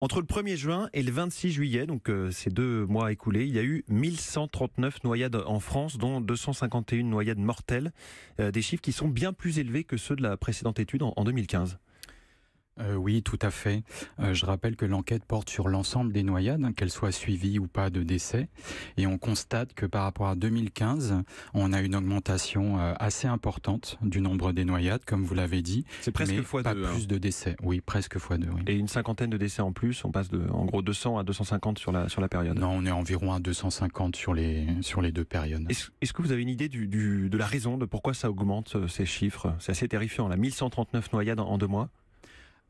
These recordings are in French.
Entre le 1er juin et le 26 juillet, donc ces 2 mois écoulés, il y a eu 1139 noyades en France, dont 251 noyades mortelles. Des chiffres qui sont bien plus élevés que ceux de la précédente étude en 2015. Oui, tout à fait. Je rappelle que l'enquête porte sur l'ensemble des noyades, qu'elles soient suivies ou pas de décès. Et on constate que par rapport à 2015, on a une augmentation assez importante du nombre des noyades, comme vous l'avez dit. C'est presque mais fois pas 2. plus de décès. Oui, presque fois 2. Oui. Et une cinquantaine de décès en plus, on passe de en gros 200 à 250 sur la période. Non, on est environ à 250 sur les 2 périodes. Est-ce que vous avez une idée de la raison de pourquoi ça augmente ces chiffres? C'est assez terrifiant, là, 1139 noyades en 2 mois.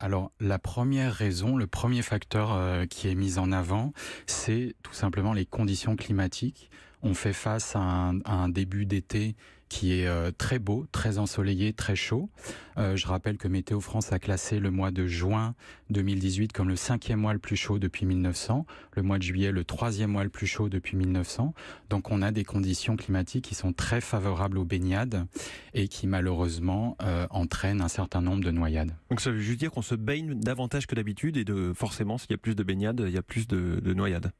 Alors, la première raison, le premier facteur qui est mis en avant, c'est tout simplement les conditions climatiques. On fait face à un début d'été qui est très beau, très ensoleillé, très chaud. Je rappelle que Météo France a classé le mois de juin 2018 comme le 5e mois le plus chaud depuis 1900, le mois de juillet le 3e mois le plus chaud depuis 1900. Donc on a des conditions climatiques qui sont très favorables aux baignades et qui malheureusement entraînent un certain nombre de noyades. Donc ça veut juste dire qu'on se baigne davantage que d'habitude et forcément s'il y a plus de baignades, il y a plus de noyades.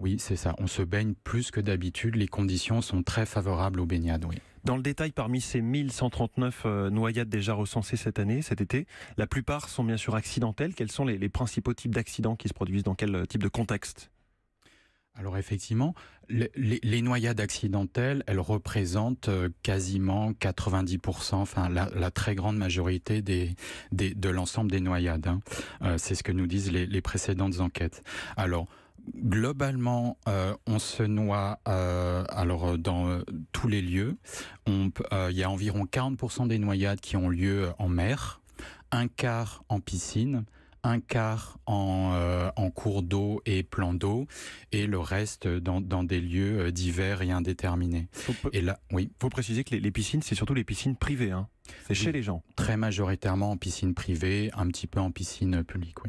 Oui, c'est ça. On se baigne plus que d'habitude. Les conditions sont très favorables aux baignades, oui. Dans le détail, parmi ces 1139 noyades déjà recensées cet été, la plupart sont bien sûr accidentelles. Quels sont les principaux types d'accidents qui se produisent? Dans quel type de contexte? Alors effectivement, les noyades accidentelles, elles représentent quasiment 90%, enfin la très grande majorité de l'ensemble des noyades. C'est ce que nous disent les précédentes enquêtes. Alors, globalement, on se noie dans tous les lieux. Il y a environ 40% des noyades qui ont lieu en mer, un quart en piscine, un quart en cours d'eau et plan d'eau, et le reste dans des lieux divers et indéterminés. Et là, oui. Faut préciser que les piscines, c'est surtout les piscines privées. C'est chez les gens. Très majoritairement en piscine privée, un petit peu en piscine publique. Oui.